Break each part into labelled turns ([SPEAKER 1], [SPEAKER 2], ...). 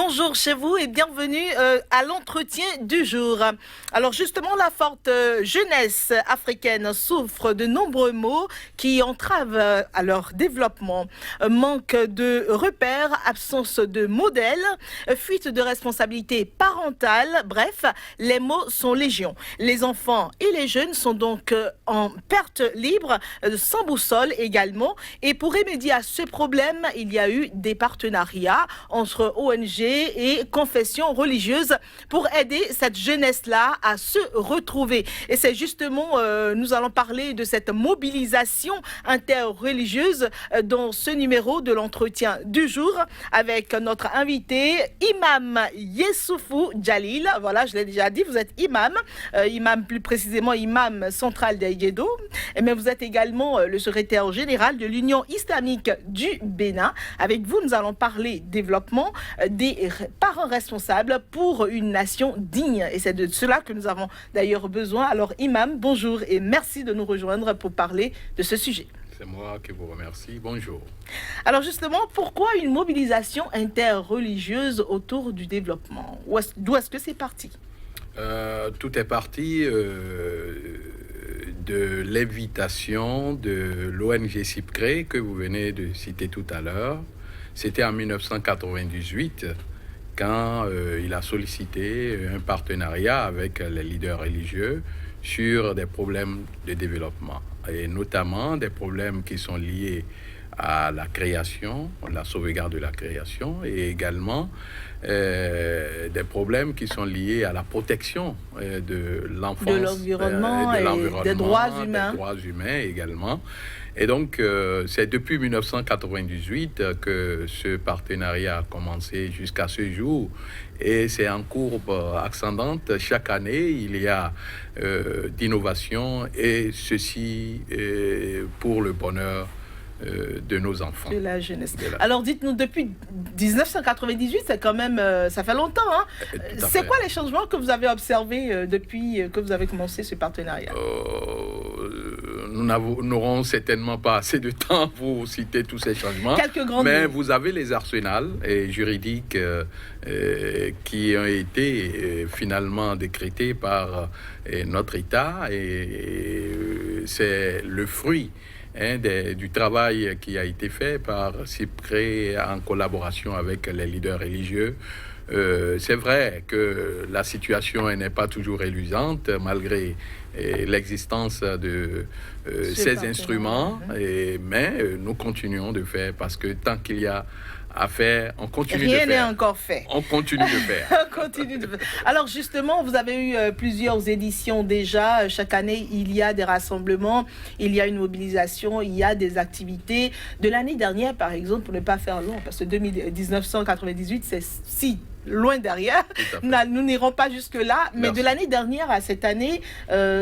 [SPEAKER 1] bonjour chez vous et bienvenue à l'entretien du jour. Alors justement, la forte jeunesse africaine souffre de nombreux maux qui entravent à leur développement. Manque de repères, absence de modèles, fuite de responsabilités parentales, bref, les maux sont légion. Les enfants et les jeunes sont donc en perte libre, sans boussole également. Et pour remédier à ce problème, il y a eu des partenariats entre ONG et confessions religieuses pour aider cette jeunesse-là à se retrouver. Et c'est justement, nous allons parler de cette mobilisation interreligieuse dans ce numéro de l'entretien du jour avec notre invité, Imam Yessoufou Djalil. Voilà, je l'ai déjà dit, vous êtes imam, imam plus précisément imam central d'Aïdjedo, mais vous êtes également le secrétaire général de l'Union islamique du Bénin. Avec vous, nous allons parler développement des parents responsables pour une nation digne. Et c'est de cela que nous avons d'ailleurs besoin. Alors, imam, bonjour et merci de nous rejoindre pour parler de ce sujet.
[SPEAKER 2] C'est moi qui vous remercie. Bonjour.
[SPEAKER 1] Alors justement, pourquoi une mobilisation interreligieuse autour du développement? D'où est-ce que c'est parti?
[SPEAKER 2] Tout est parti de l'invitation de l'ONG CIPCRE que vous venez de citer tout à l'heure. C'était en 1998 quand il a sollicité un partenariat avec les leaders religieux sur des problèmes de développement, et notamment des problèmes qui sont liés à la création, la sauvegarde de la création, et également des problèmes qui sont liés à la protection de l'enfance,
[SPEAKER 1] de l'environnement et des droits humains.
[SPEAKER 2] Des droits humains également. Et donc, c'est depuis 1998 que ce partenariat a commencé jusqu'à ce jour. Et c'est en courbe ascendante. Chaque année, il y a d'innovation, et ceci pour le bonheur de nos enfants.
[SPEAKER 1] De la jeunesse. Alors dites-nous, depuis 1998, c'est quand même, ça fait longtemps, hein? C'est quoi les changements que vous avez observés depuis que vous avez commencé ce partenariat?
[SPEAKER 2] Nous n'aurons certainement pas assez de temps pour citer tous ces changements.
[SPEAKER 1] Quelques grandes
[SPEAKER 2] mais
[SPEAKER 1] lignes.
[SPEAKER 2] Vous avez les arsenals juridiques qui ont été finalement décrétés par notre État, et c'est le fruit du travail qui a été fait par CIPCRE en collaboration avec les leaders religieux. C'est vrai que la situation n'est pas toujours reluisante malgré l'existence de ces instruments, mais nous continuons de faire, parce que tant qu'il y a à faire, on continue de faire.
[SPEAKER 1] Rien n'est encore fait.
[SPEAKER 2] On continue de faire.
[SPEAKER 1] On continue de faire. Alors justement, vous avez eu plusieurs éditions déjà. Chaque année, il y a des rassemblements, il y a une mobilisation, il y a des activités. De l'année dernière, par exemple, pour ne pas faire long, parce que 1998, c'est si loin derrière, nous n'irons pas jusque-là, mais de l'année dernière à cette année,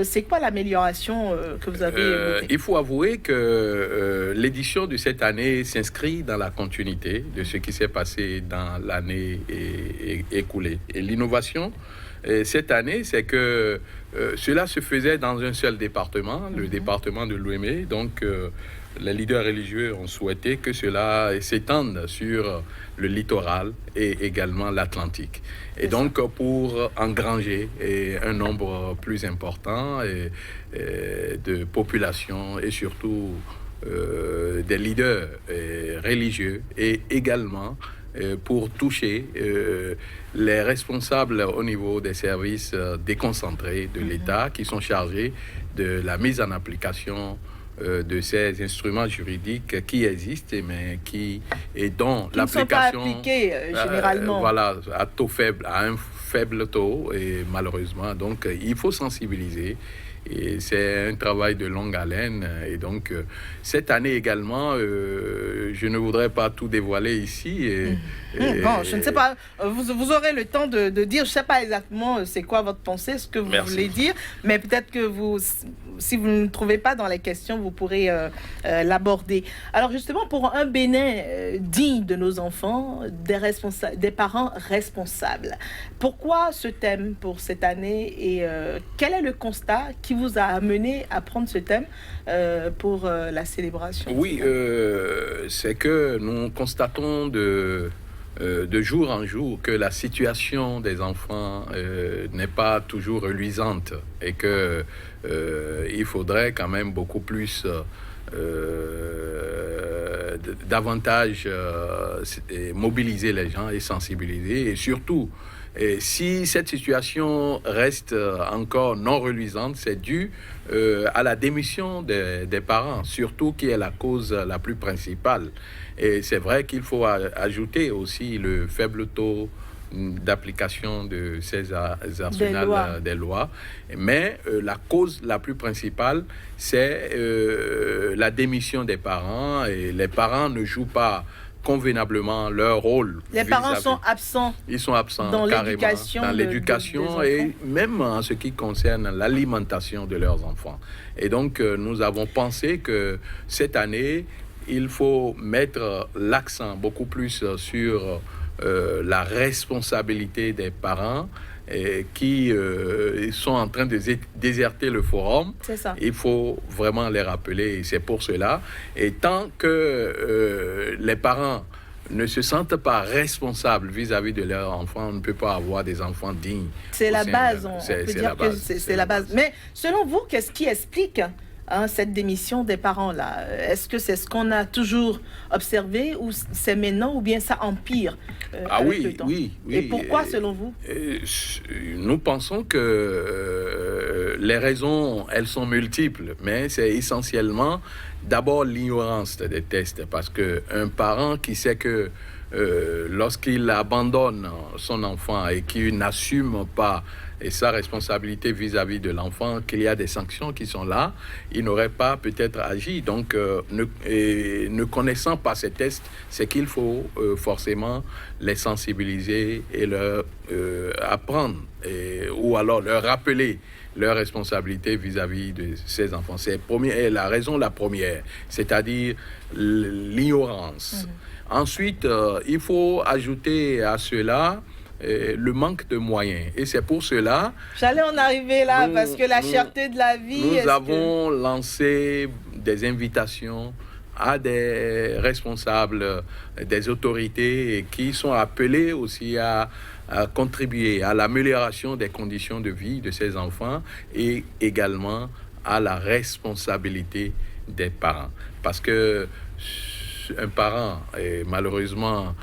[SPEAKER 1] c'est quoi l'amélioration que vous avez notée?
[SPEAKER 2] Il faut avouer que l'édition de cette année s'inscrit dans la continuité de ce qui s'est passé dans l'année écoulée. Et l'innovation, cette année, c'est que cela se faisait dans un seul département, le département de l'Ouémé. Donc, les leaders religieux ont souhaité que cela s'étende sur le littoral et également l'Atlantique. Et donc, pour engranger un nombre plus important de populations, et surtout des leaders religieux, et également pour toucher les responsables au niveau des services déconcentrés de l'État qui sont chargés de la mise en application de ces instruments juridiques qui existent, mais dont l'application
[SPEAKER 1] ne sont pas appliqués généralement.
[SPEAKER 2] Voilà, à un faible taux, et malheureusement. Donc, il faut sensibiliser. Et c'est un travail de longue haleine. Et donc, cette année également, je ne voudrais pas tout dévoiler ici.
[SPEAKER 1] Bon, je ne sais pas. Vous aurez le temps de dire, je ne sais pas exactement c'est quoi votre pensée, ce que vous voulez dire. Mais peut-être que si vous ne trouvez pas dans les questions, vous pourrez l'aborder. Alors justement, pour un Bénin digne de nos enfants, des parents responsables, pourquoi ce thème pour cette année, et quel est le constat qui vous a amené à prendre ce thème pour la célébration?
[SPEAKER 2] Oui, c'est que nous constatons de de jour en jour que la situation des enfants n'est pas toujours reluisante et que il faudrait quand même beaucoup plus davantage mobiliser les gens et sensibiliser et surtout si cette situation reste encore non reluisante, c'est dû à la démission des parents, surtout qui est la cause la plus principale. Et c'est vrai qu'il faut ajouter aussi le faible taux d'application de ces arsenals des lois. Mais la cause la plus principale, c'est la démission des parents. Et les parents ne jouent pas convenablement leur rôle.
[SPEAKER 1] Les parents sont absents.
[SPEAKER 2] Ils sont absents
[SPEAKER 1] dans
[SPEAKER 2] carrément l'éducation et même en ce qui concerne l'alimentation de leurs enfants. Et donc, nous avons pensé que cette année, il faut mettre l'accent beaucoup plus sur la responsabilité des parents qui sont en train de déserter le forum.
[SPEAKER 1] C'est ça.
[SPEAKER 2] Il faut vraiment les rappeler et c'est pour cela. Et tant que les parents ne se sentent pas responsables vis-à-vis de leurs enfants, on ne peut pas avoir des enfants dignes.
[SPEAKER 1] C'est la base, on peut dire que c'est la base. Mais selon vous, qu'est-ce qui explique cette démission des parents-là? Est-ce que c'est ce qu'on a toujours observé ou c'est maintenant ou bien ça empire avec le temps?
[SPEAKER 2] Oui.
[SPEAKER 1] Et pourquoi, selon vous?
[SPEAKER 2] Nous pensons que les raisons, elles sont multiples, mais c'est essentiellement d'abord l'ignorance des tests, parce qu'un parent qui sait que lorsqu'il abandonne son enfant et qu'il n'assume pas et sa responsabilité vis-à-vis de l'enfant, qu'il y a des sanctions qui sont là, il n'aurait pas peut-être agi. Donc, ne connaissant pas ces tests, c'est qu'il faut forcément les sensibiliser et leur apprendre, ou alors leur rappeler leur responsabilité vis-à-vis de ces enfants. C'est la raison la première, c'est-à-dire l'ignorance. Ensuite, il faut ajouter à cela le manque de moyens. Et c'est pour cela...
[SPEAKER 1] J'allais en arriver là, parce que la cherté de la vie...
[SPEAKER 2] Nous avons lancé des invitations à des responsables, des autorités qui sont appelés aussi à contribuer à l'amélioration des conditions de vie de ces enfants et également à la responsabilité des parents. Parce que un parent, malheureusement,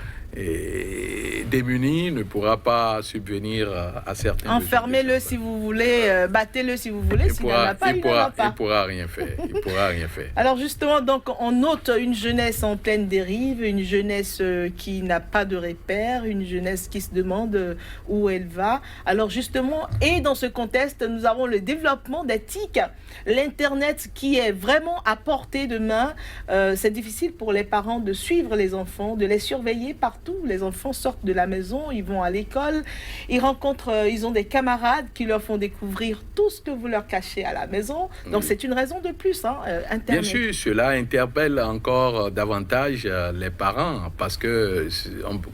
[SPEAKER 2] démuni, ne pourra pas subvenir à certains...
[SPEAKER 1] Enfermez-le si vous voulez, battez-le si vous voulez, s'il n'en a pas, il n'en a pas.
[SPEAKER 2] Il pourra rien faire, il pourra rien faire.
[SPEAKER 1] Alors justement, donc, on note une jeunesse en pleine dérive, une jeunesse qui n'a pas de repères, une jeunesse qui se demande où elle va. Alors justement, et dans ce contexte, nous avons le développement des TIC, l'Internet qui est vraiment à portée de main. C'est difficile pour les parents de suivre les enfants, de les surveiller partout. Les enfants sortent de la maison, ils vont à l'école, ils ont des camarades qui leur font découvrir tout ce que vous leur cachez à la maison. Donc c'est une raison de plus, Internet.
[SPEAKER 2] Bien sûr, cela interpelle encore davantage les parents parce que,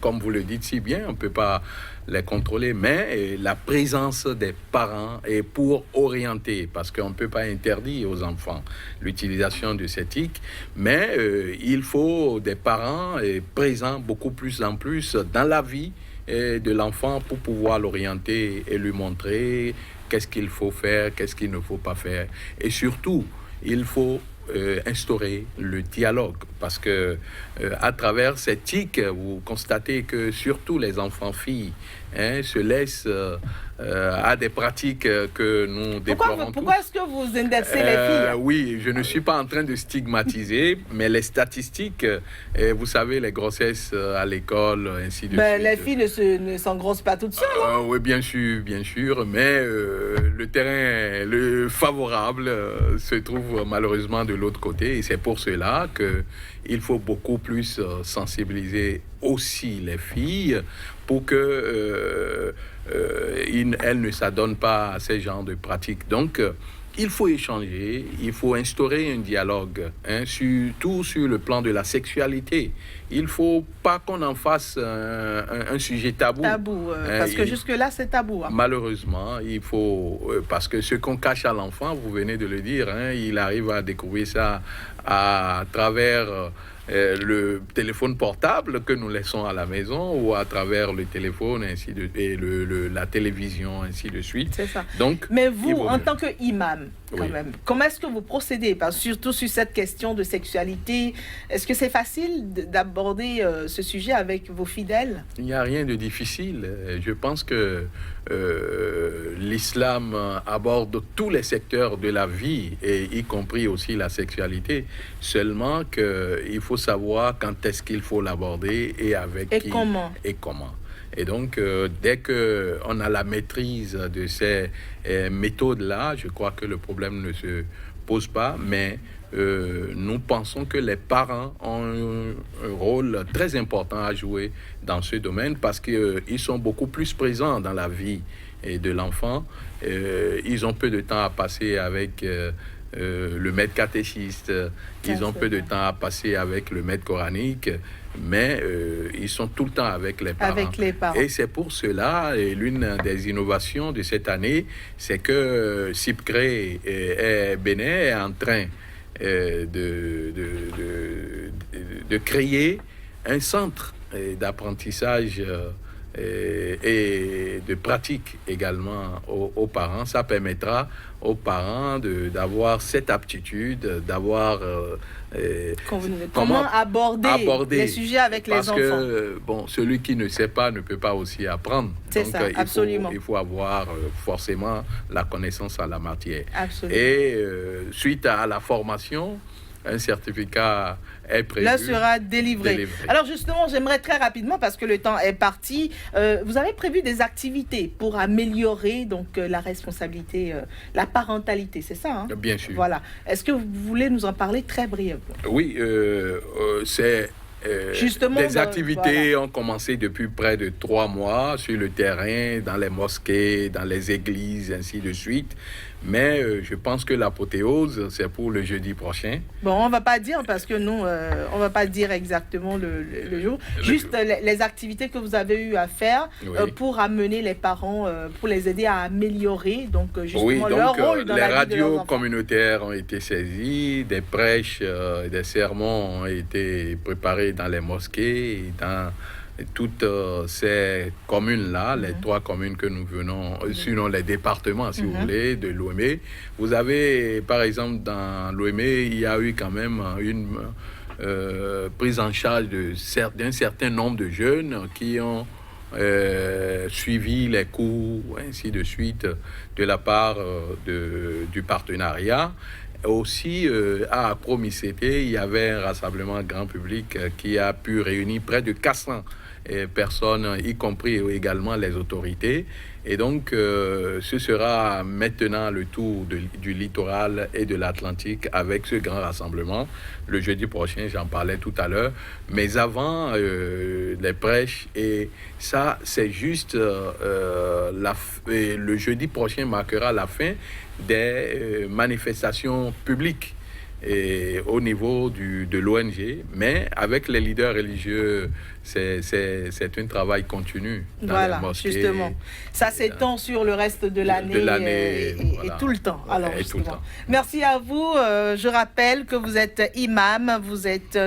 [SPEAKER 2] comme vous le dites si bien, on ne peut pas les contrôler, mais la présence des parents est pour orienter, parce qu'on ne peut pas interdire aux enfants l'utilisation de ces TIC, mais il faut des parents présents beaucoup plus en plus dans la vie de l'enfant pour pouvoir l'orienter et lui montrer qu'est-ce qu'il faut faire, qu'est-ce qu'il ne faut pas faire. Et surtout, il faut instaurer le dialogue, parce que à travers cette TIC, vous constatez que surtout les enfants filles se laissent à des pratiques que nous déplorons.
[SPEAKER 1] Pourquoi est-ce que vous indexez les filles?
[SPEAKER 2] Oui, je ne suis pas en train de stigmatiser, mais les statistiques, vous savez, les grossesses à l'école, ainsi de suite.
[SPEAKER 1] Les filles ne s'engrossent pas toutes seules.
[SPEAKER 2] Oui, bien sûr, mais le terrain favorable se trouve malheureusement de l'autre côté, et c'est pour cela qu'il faut beaucoup plus sensibiliser aussi les filles pour que elles ne s'adonnent pas à ces genres de pratiques. Donc, il faut échanger, il faut instaurer un dialogue, surtout sur le plan de la sexualité. Il ne faut pas qu'on en fasse un sujet tabou.
[SPEAKER 1] Parce que jusque-là, c'est tabou.
[SPEAKER 2] Malheureusement, il faut... parce que ce qu'on cache à l'enfant, vous venez de le dire, il arrive à découvrir ça à travers le téléphone portable que nous laissons à la maison ou à travers le téléphone et la télévision, ainsi de suite.
[SPEAKER 1] C'est ça.
[SPEAKER 2] Donc,
[SPEAKER 1] mais vous, en tant qu'imam, quand même, comment est-ce que vous procédez? Surtout sur cette question de sexualité, est-ce que c'est facile d'aborder ce sujet avec vos fidèles?
[SPEAKER 2] Il n'y a rien de difficile. Je pense que l'islam aborde tous les secteurs de la vie, et y compris aussi la sexualité. Seulement qu'il faut savoir quand est-ce qu'il faut l'aborder et avec qui
[SPEAKER 1] comment.
[SPEAKER 2] Et comment. Et donc, dès qu'on a la maîtrise de ces méthodes-là, je crois que le problème ne se pose pas, mais nous pensons que les parents ont un rôle très important à jouer dans ce domaine parce qu'ils sont beaucoup plus présents dans la vie de l'enfant. Ils ont peu de temps à passer avec le maître catéchiste, ils ont peu de temps à passer avec le maître coranique, mais ils sont tout le temps avec les parents. Et c'est pour cela, et l'une des innovations de cette année, c'est que CIPCRE et Bénin est en train de créer un centre d'apprentissage et de pratique également aux parents. Ça permettra aux parents d'avoir cette aptitude, d'avoir
[SPEAKER 1] comment aborder les sujets avec les enfants.
[SPEAKER 2] Parce que celui qui ne sait pas ne peut pas aussi apprendre.
[SPEAKER 1] C'est ça, absolument.
[SPEAKER 2] Il faut avoir forcément la connaissance en la matière.
[SPEAKER 1] Absolument.
[SPEAKER 2] Et suite à la formation, un certificat est prévu.
[SPEAKER 1] Là sera délivré. Alors justement, j'aimerais très rapidement, parce que le temps est parti, vous avez prévu des activités pour améliorer donc la responsabilité, la parentalité, c'est ça, hein?
[SPEAKER 2] Bien sûr.
[SPEAKER 1] Voilà. Est-ce que vous voulez nous en parler très brièvement?
[SPEAKER 2] Oui, c'est... les activités ont commencé depuis près de 3 mois sur le terrain, dans les mosquées, dans les églises, ainsi de suite. Mais je pense que l'apothéose, c'est pour le jeudi prochain.
[SPEAKER 1] Bon, on ne va pas dire parce que nous, on ne va pas dire exactement le jour. Juste les activités que vous avez eu à faire pour amener les parents, pour les aider à améliorer donc, justement leur rôle dans la vie de leurs enfants.
[SPEAKER 2] Les radios communautaires ont été saisies, des prêches, des sermons ont été préparés dans les mosquées, dans toutes ces communes-là, les 3 communes que nous venons, sinon les départements, si vous voulez, de Lomé. Vous avez, par exemple, dans Lomé, il y a eu quand même une prise en charge d'un certain nombre de jeunes qui ont suivi les cours, ainsi de suite, de la part du partenariat. Aussi, à Promicété, il y avait un rassemblement grand public qui a pu réunir près de 400 personnes, y compris également les autorités. Et donc, ce sera maintenant le tour du littoral et de l'Atlantique avec ce grand rassemblement. Le jeudi prochain, j'en parlais tout à l'heure. Mais avant, les prêches, et ça, c'est juste... le jeudi prochain marquera la fin des manifestations publiques au niveau de l'ONG, mais avec les leaders religieux, c'est un travail continu dans les mosquées.
[SPEAKER 1] Justement. Ça s'étend sur le reste de l'année et tout le temps. Alors,
[SPEAKER 2] tout le temps.
[SPEAKER 1] Merci à vous. Je rappelle que vous êtes imam, vous êtes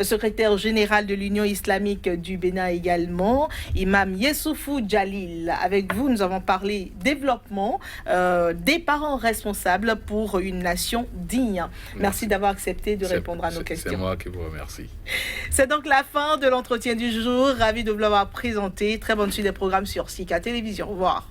[SPEAKER 1] secrétaire général de l'Union islamique du Bénin également, imam Yessoufou Djalil. Avec vous, nous avons parlé développement des parents responsables pour une nation digne. Merci d'avoir accepté de répondre à nos questions.
[SPEAKER 2] C'est moi qui vous remercie.
[SPEAKER 1] C'est donc la fin de l'entretien du jour. Ravi de vous l'avoir présenté. Très bonne suite des programmes sur Sika Télévision. Au revoir.